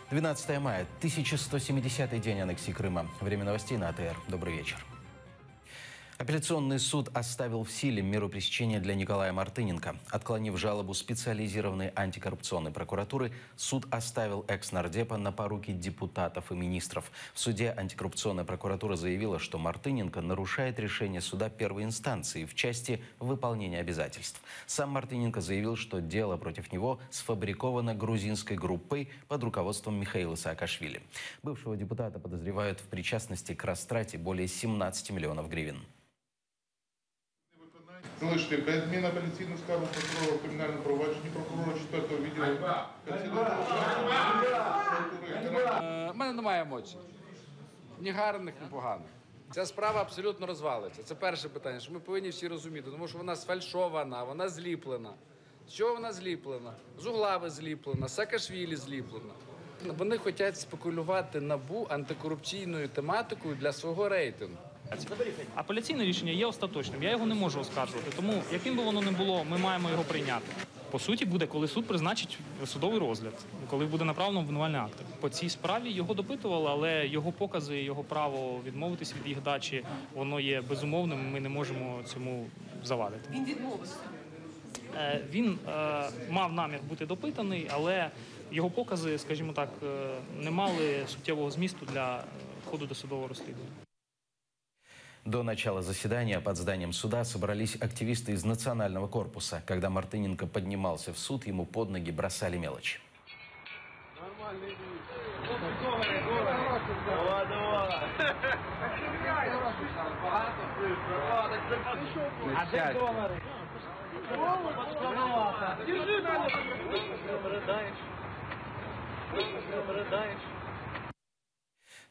12 мая, 1170-й день аннексии Крыма. Время новостей на АТР. Добрый вечер. Апелляционный суд оставил в силе меру пресечения для Николая Мартыненко. Отклонив жалобу специализированной антикоррупционной прокуратуры, суд оставил экс-нардепа на поруки депутатов и министров. В суде антикоррупционная прокуратура заявила, что Мартыненко нарушает решение суда первой инстанции в части выполнения обязательств. Сам Мартыненко заявил, что дело против него сфабриковано грузинской группой под руководством Михаила Саакашвили. Бывшего депутата подозревают в причастности к растрате более 17 миллионов гривен. Залишити без змін апеляційну скаргу прокурора в кримінальному провадженні прокурора 4-го відділу. У мене немає емоцій. Ні гарних, ні поганих. Ця справа абсолютно розвалиться. Це перше питання, що ми повинні всі розуміти, тому що вона сфальшована, вона зліплена. З чого вона зліплена? З Углави зліплена, з Саакашвілі зліплена. Вони хочуть спекулювати НАБУ антикорупційною тематикою для свого рейтингу. Апеляційне рішення є остаточним, я його не можу оскаржувати, тому яким би воно не було, ми маємо його прийняти. По суті буде, коли суд призначить судовий розгляд, коли буде направлено обвинувальний акт. По цій справі його допитували, але його покази, його право відмовитись від їх дачі, воно є безумовним, ми не можемо цьому завадити. Він відмовився? Він мав намір бути допитаний, але його покази, скажімо так, не мали суттєвого змісту для ходу досудового розслідування. До начала заседания под зданием суда собрались активисты из национального корпуса. Когда Мартыненко поднимался в суд, ему под ноги бросали мелочь. Передаешь.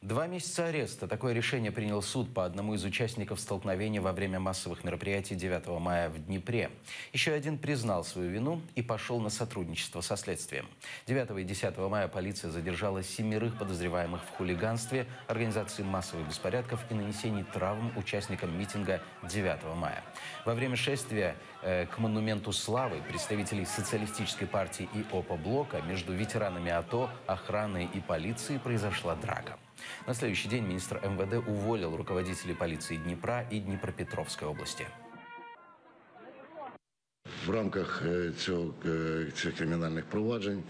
2 месяца ареста. Такое решение принял суд по одному из участников столкновения во время массовых мероприятий 9 мая в Днепре. Еще один признал свою вину и пошел на сотрудничество со следствием. 9 и 10 мая полиция задержала 7 подозреваемых в хулиганстве, организации массовых беспорядков и нанесении травм участникам митинга 9 мая. Во время шествия к монументу славы представителей социалистической партии и Опоблока между ветеранами АТО, охраной и полицией произошла драка. На следующий день министр МВД уволил руководителей полиции Днепра и Днепропетровской области. В рамках цих кримінальних проваджень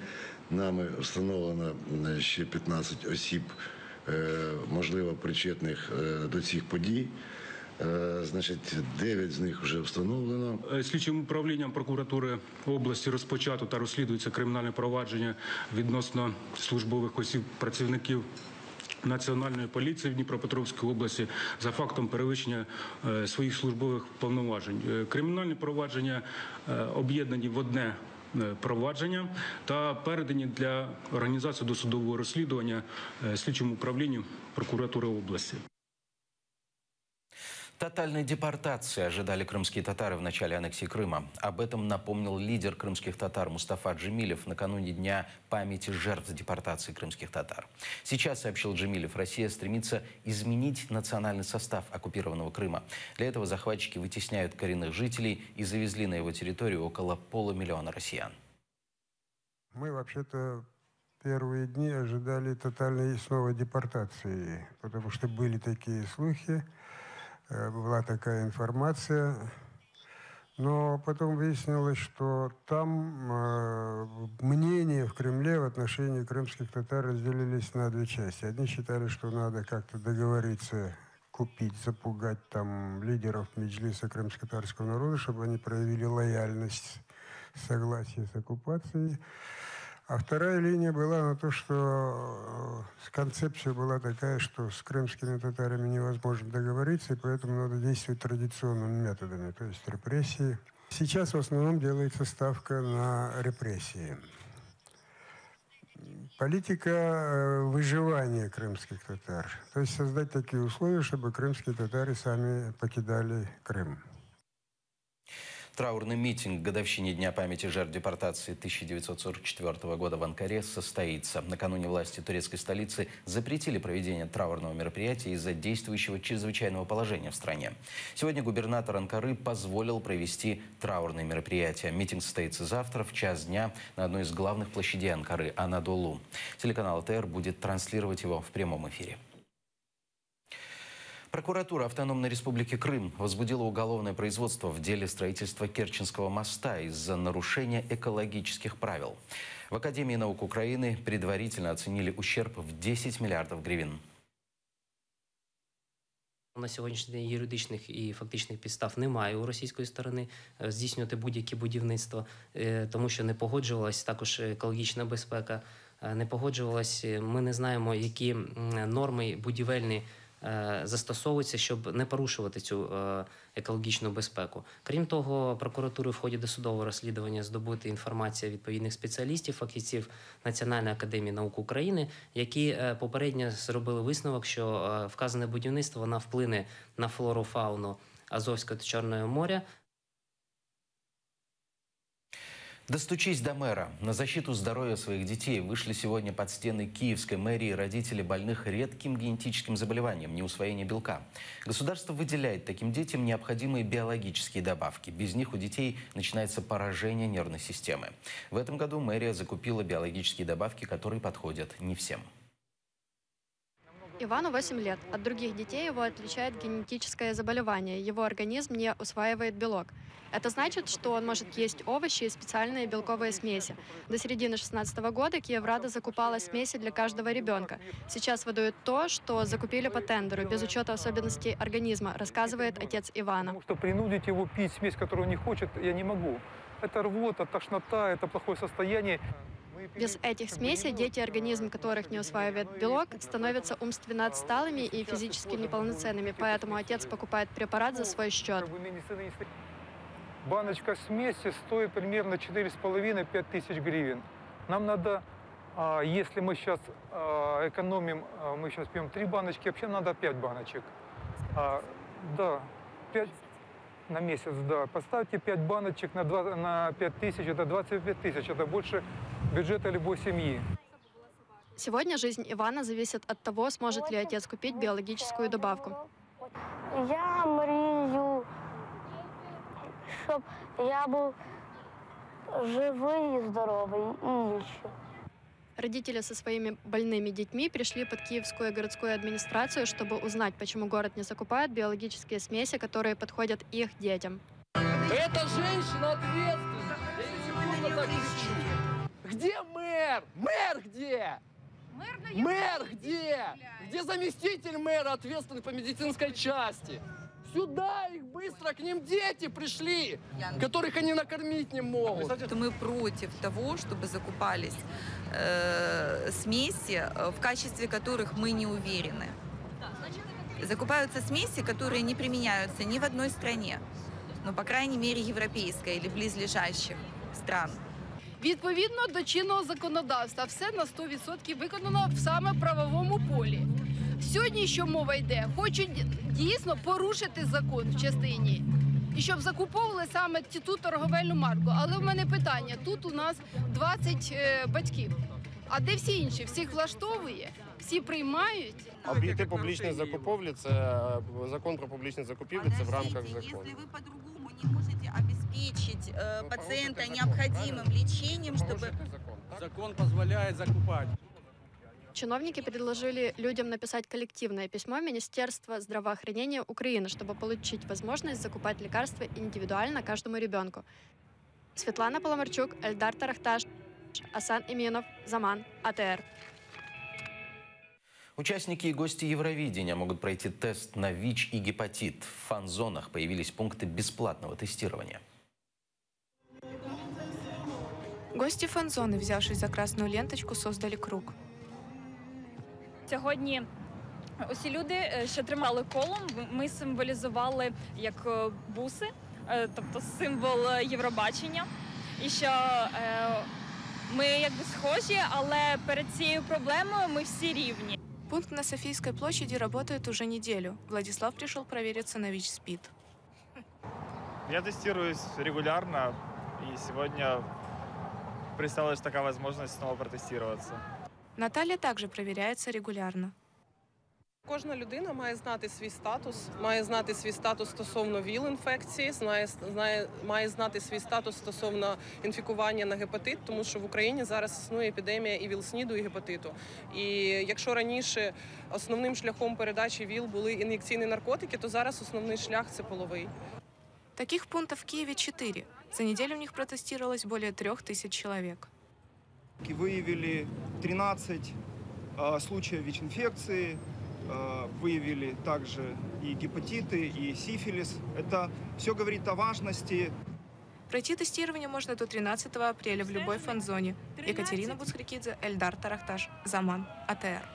нами встановлено ще 15 осіб, можливо, причетних до цих подій. Значить, 9 з них вже встановлено. Слідчим управлінням прокуратури області розпочато та розслідується кримінальне провадження відносно службових осіб працівників Національної поліції в Дніпропетровській області за фактом перевищення своїх службових повноважень. Кримінальні провадження об'єднані в одне провадження та передані для організації досудового розслідування слідчому управлінню прокуратури області. Тотальной депортации ожидали крымские татары в начале аннексии Крыма. Об этом напомнил лидер крымских татар Мустафа Джемилев накануне Дня памяти жертв депортации крымских татар. Сейчас, сообщил Джемилев, Россия стремится изменить национальный состав оккупированного Крыма. Для этого захватчики вытесняют коренных жителей и завезли на его территорию около 500 000 россиян. Мы вообще-то первые дни ожидали тотальной снова депортации, потому что были такие слухи. Была такая информация, но потом выяснилось, что там мнения в Кремле в отношении крымских татар разделились на 2 части. Одни считали, что надо как-то договориться, купить, запугать там лидеров Меджлиса крымско-татарского народа, чтобы они проявили лояльность, согласие с оккупацией. А вторая линия была на то, что концепция была такая, что с крымскими татарами невозможно договориться, и поэтому надо действовать традиционными методами, то есть репрессии. Сейчас в основном делается ставка на репрессии. Политика выживания крымских татар, то есть создать такие условия, чтобы крымские татары сами покидали Крым. Траурный митинг к годовщине Дня памяти жертв депортации 1944 года в Анкаре состоится. Накануне власти турецкой столицы запретили проведение траурного мероприятия из-за действующего чрезвычайного положения в стране. Сегодня губернатор Анкары позволил провести траурные мероприятия. Митинг состоится завтра в час дня на одной из главных площадей Анкары – Анадолу. Телеканал ТР будет транслировать его в прямом эфире. Прокуратура Автономной Республики Крым возбудила уголовное производство в деле строительства Керченского моста из-за нарушения экологических правил. В Академии наук Украины предварительно оценили ущерб в 10 мільярдів гривень. На сьогоднішній день юридичних і фактичних підстав немає у російської сторони здійснювати будь-які будівництва, тому що не погоджувалась також екологічна безпека, не погоджувалась, ми не знаємо, які норми будівельні застосовуються, щоб не порушувати цю екологічну безпеку. Крім того, прокуратури в ході досудового розслідування здобути інформація відповідних спеціалістів, фахівців Національної академії наук України, які попередньо зробили висновок, що вказане будівництво воно вплине на флору, фауну Азовського та Чорного моря. Достучись до мэра. На защиту здоровья своих детей вышли сегодня под стены Киевской мэрии родители больных редким генетическим заболеванием неусвоения белка. Государство выделяет таким детям необходимые биологические добавки. Без них у детей начинается поражение нервной системы. В этом году мэрия закупила биологические добавки, которые подходят не всем. Ивану 8 лет. От других детей его отличает генетическое заболевание. Его организм не усваивает белок. Это значит, что он может есть овощи и специальные белковые смеси. До середины 2016 года Киеврада закупала смеси для каждого ребенка. Сейчас выдают то, что закупили по тендеру, без учета особенностей организма, рассказывает отец Ивана. Потому что принудить его пить смесь, которую он не хочет, я не могу. Это рвота, тошнота, это плохое состояние. Без этих смесей дети, организм которых не усваивает белок, становятся умственно отсталыми и физически неполноценными, поэтому отец покупает препарат за свой счет. Баночка смеси стоит примерно 4,5-5 тысяч гривен. Нам надо, если мы сейчас экономим, мы сейчас пьем 3 баночки, вообще надо 5 баночек. Да, 5 на месяц, да. Поставьте 5 баночек на 5 тысяч, это 25 тысяч, это больше бюджета любой семьи. Сегодня жизнь Ивана зависит от того, сможет ли отец купить биологическую добавку. Я мрію, щоб я був живий і здоровий, і ще. Родители со своими больными детьми пришли под Киевскую городскую администрацию, чтобы узнать, почему город не закупает биологические смеси, которые подходят их детям. Эта женщина ответственна. Я не секунду так кричу. Где мэр? Мэр где? Мэр где? Где заместитель мэра, ответственный по медицинской части? Сюда их быстро, к ним дети пришли, которых они накормить не могут. Мы против того, чтобы закупались смеси, в качестве которых мы не уверены. Закупаются смеси, которые не применяются ни в одной стране, но, по крайней мере, европейской или близлежащих стран. Відповідно до чинного законодавства, все на 100% виконано саме в правовому полі. Сьогодні, що мова йде, хочуть дійсно порушити закон в частині. І щоб закуповували саме ту торговельну марку. Але в мене питання, тут у нас 20 батьків. А де всі інші? Всіх влаштовує? Всі приймають? Обійти публічні закупівлі – це закон про публічні закупівлі, це в рамках закону. Если вы по-другому не можете обеспечить пациента необходимым лечением, чтобы... Закон позволяет закупать. Чиновники предложили людям написать коллективное письмо Министерства здравоохранения Украины, чтобы получить возможность закупать лекарства индивидуально каждому ребенку. Светлана Поломарчук, Эльдар Тарахташ, Асан Иминов, Заман, АТР. Участники и гости Евровидения могут пройти тест на ВИЧ и гепатит. В фан-зонах появились пункты бесплатного тестирования. Гости фан-зоны, взявшись за красную ленточку, создали круг. Сьогодні усі люди, що тримали колом, ми символізували як буси, тобто символ Євробачення. І що ми якби схожі, але перед цією проблемою ми всі рівні. Пункт на Софийской площади работает уже неделю. Владислав пришел провериться на ВИЧ-СПИД. Я тестируюсь регулярно, и сегодня представилась такая возможность снова протестироваться. Наталья также проверяется регулярно. Кожна людина має знати свій статус стосовно ВІЛ-інфекції, має знати свій статус стосовно інфікування на гепатит, тому що в Україні зараз існує епідемія і ВІЛ-СНІДу, і гепатиту. І якщо раніше основним шляхом передачі ВІЛ були ін'єкційні наркотики, то зараз основний шлях – це половий. Таких пунктов в Киеве 4. За неделю в них протестировалось более 3000 человек. Выявили 13 случаев ВИЧ-инфекции, выявили также и гепатиты, и сифилис. Это все говорит о важности. Пройти тестирование можно до 13 апреля в любой фан-зоне. Екатерина Буцхрикидзе, Эльдар Тарахташ, Заман, АТР.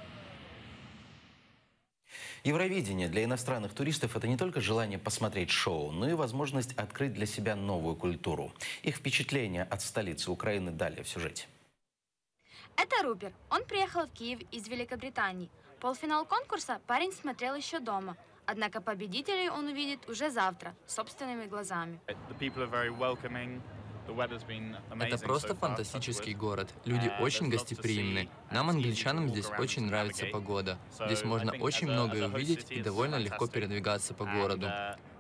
Евровидение для иностранных туристов – это не только желание посмотреть шоу, но и возможность открыть для себя новую культуру. Их впечатления от столицы Украины далее в сюжете. Это Рупер. Он приехал в Киев из Великобритании. Полуфинал конкурса парень смотрел еще дома. Однако победителей он увидит уже завтра, собственными глазами. Это просто фантастический город. Люди очень гостеприимны. Нам, англичанам, здесь очень нравится погода. Здесь можно очень многое увидеть и довольно легко передвигаться по городу.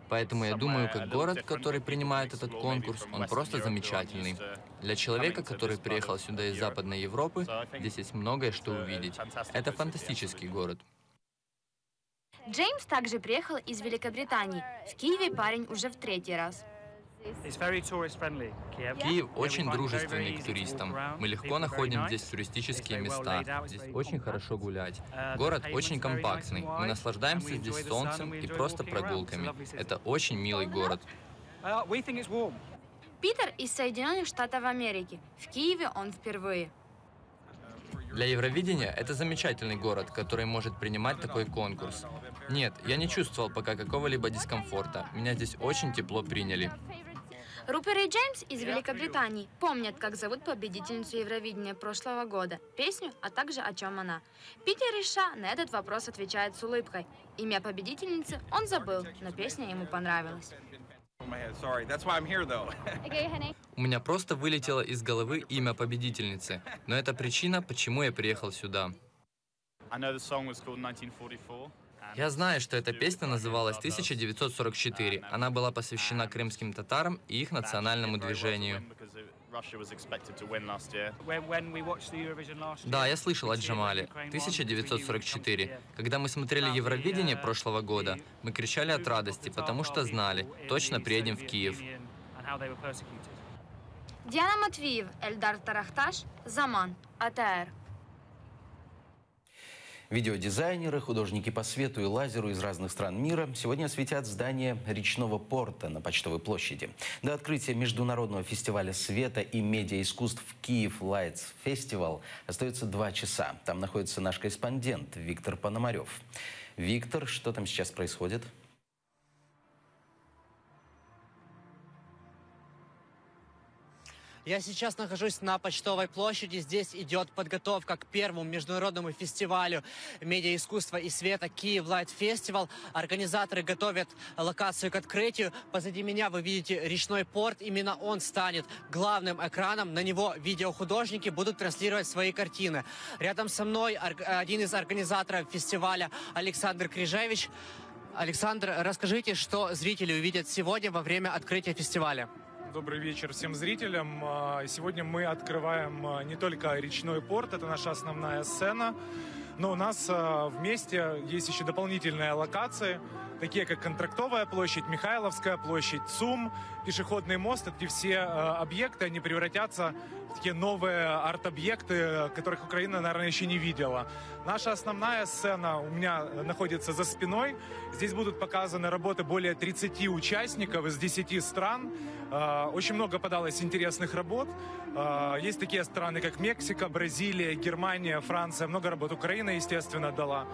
Поэтому я думаю, как город, который принимает этот конкурс, он просто замечательный. Для человека, который приехал сюда из Западной Европы, здесь есть многое, что увидеть. Это фантастический город. Джеймс также приехал из Великобритании. В Киеве парень уже в 3-й раз. Киев очень дружественный к туристам. Мы легко находим здесь туристические места. Здесь очень хорошо гулять. Город очень компактный. Мы наслаждаемся здесь солнцем и просто прогулками. Это очень милый город. Питер из Соединенных Штатов Америки. В Киеве он впервые. Для Евровидения это замечательный город, который может принимать такой конкурс. Нет, я не чувствовал пока какого-либо дискомфорта. Меня здесь очень тепло приняли. Рупер и Джеймс из Великобритании помнят, как зовут победительницу Евровидения прошлого года, песню, а также о чем она. Питер и Ша на этот вопрос отвечает с улыбкой. Имя победительницы он забыл, но песня ему понравилась. У меня просто вылетело из головы имя победительницы, но это причина, почему я приехал сюда. Я знаю, что эта песня называлась 1944. Она была посвящена крымским татарам и их национальному движению. Да, я слышал о Джамале. 1944. Когда мы смотрели Евровидение прошлого года, мы кричали от радости, потому что знали, точно приедем в Киев. Диана Матвеев, Эльдар Тарахташ, Заман, АТР. Видеодизайнеры, художники по свету и лазеру из разных стран мира сегодня осветят здание речного порта на Почтовой площади. До открытия международного фестиваля света и медиаискусств Киев Lights Festival остается 2 часа. Там находится наш корреспондент Виктор Пономарев. Виктор, что там сейчас происходит? Я сейчас нахожусь на Почтовой площади. Здесь идет подготовка к первому международному фестивалю медиаискусства и света Киев Light Festival. Организаторы готовят локацию к открытию. Позади меня вы видите речной порт. Именно он станет главным экраном. На него видеохудожники будут транслировать свои картины. Рядом со мной один из организаторов фестиваля Александр Крижевич. Александр, расскажите, что зрители увидят сегодня во время открытия фестиваля. Добрый вечер всем зрителям. Сегодня мы открываем не только речной порт, это наша основная сцена, но у нас вместе есть еще дополнительные локации, такие как Контрактовая площадь, Михайловская площадь, ЦУМ, пешеходный мост. Эти все объекты, они превратятся в такие новые арт-объекты, которых Украина, наверное, еще не видела. Наша основная сцена у меня находится за спиной. Здесь будут показаны работы более 30 участников из 10 стран. Очень много подалось интересных работ. Есть такие страны, как Мексика, Бразилия, Германия, Франция. Много работ Украина, естественно, дала.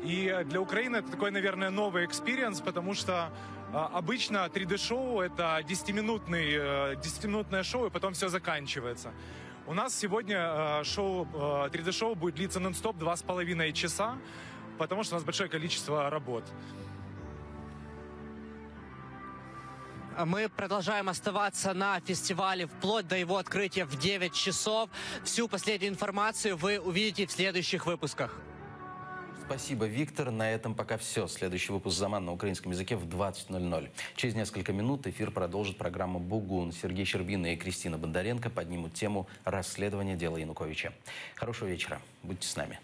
И для Украины это такой, наверное, новый экспириенс, потому что обычно 3D-шоу — это 10-минутное шоу, и потом все заканчивается. У нас сегодня 3D-шоу будет длиться нон-стоп 2,5 часа, потому что у нас большое количество работ. Мы продолжаем оставаться на фестивале вплоть до его открытия в 9 часов. Всю последнюю информацию вы увидите в следующих выпусках. Спасибо, Виктор. На этом пока все. Следующий выпуск «Заман» на украинском языке в 20:00. Через несколько минут эфир продолжит программа «Бугун». Сергей Щербина и Кристина Бондаренко поднимут тему расследования дела Януковича. Хорошего вечера. Будьте с нами.